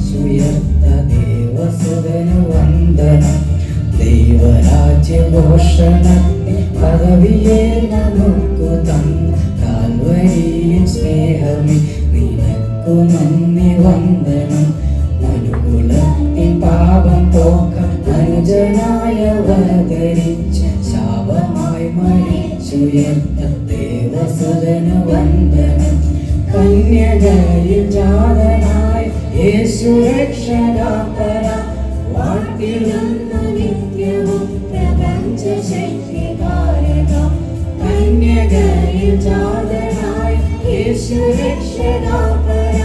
സുയർത്ത ദേവസുതനു വന്ദനം. ദൈവരാജ്യഘോഷണത്തിൽ പദവിയെ നമുക്കു തന്ന കാൽവരിയിൽ സ്നേഹമേ നിനക്കു നന്ദി വന്ദനം. മനുകുലത്തിൻ പാപം പോക്കാൻ അനുജനായ അവതരിച്ച് ശാപമായി മരിച്ചുയർത്ത ദേവസുതനു വന്ദനം. കന്യകയിൽ ജാതനായ യേശു രക്ഷകപര വാഴ്ത്തിടുന്നു നിത്യവും പ്രപഞ്ച ശക്തികാരക. കന്യകയിൽ ജാതനായ യേശു രക്ഷകപര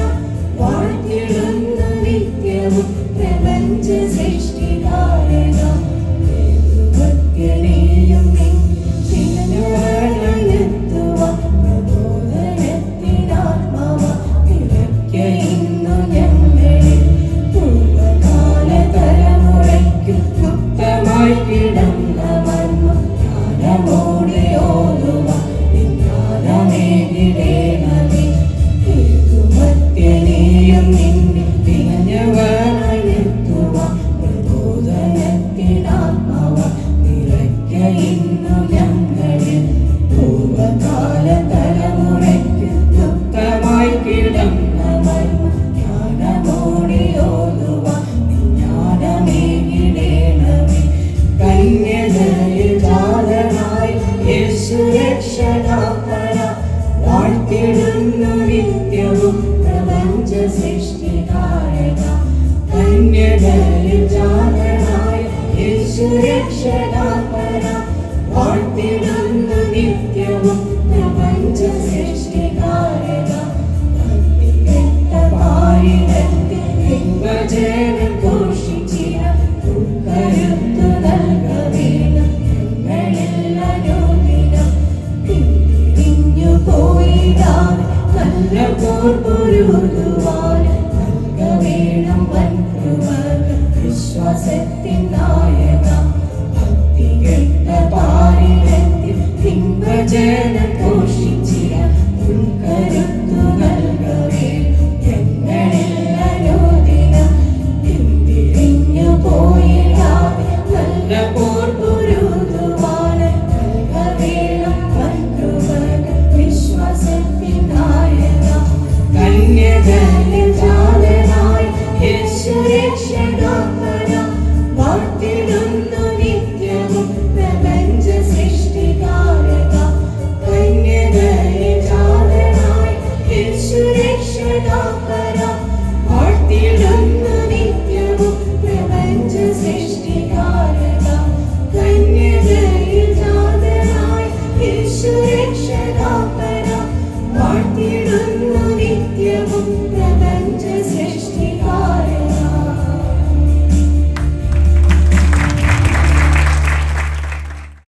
വാഴ്ത്തിടുന്നു നിത്യവും പ്രപഞ്ച സൃഷ്ടികാരക. ഭക്തനെയും വാഴ്ത്തിടുന്നു നിത്യവും പ്രപഞ്ച സൃഷ്ടികാരക. കന്യകയിൽ ജാതനായ യേശു രക്ഷകപര വാഴ്ത്തിടുന്നു നിത്യവും പ്രപഞ്ച സൃഷ്ടികാരക. ഭക്തികെട്ട പാരിടത്തിൽ ദൈവജനം ഘോഷിച്ചിര കരുത്തു നൽകവേണം ഞങ്ങളിലനുദിനം. പോയിടാതെ നല്ല പോർപ്പൊരുതുവാൻ നൽകവേണം വൻകൃപകൾ വിശ്വാസത്തിൻ നായക. ഭക്തികെട്ട പാരിടത്തിൽ തിങ്വചനം ഘോഷിച്ചിര കരുത്തു നൽകവേണം ഞങ്ങളിൽ അനുദിനം. പിന്തിരിഞ്ഞു പോയിടാതെ നല്ല പോർപ്പൊരുതുവാൻ നൽകവേണം വൻകൃപകൾ വിശ്വാസത്തിൻ നായക. കന്യകയിൽ ജാതനായ യേശു രക്ഷകപര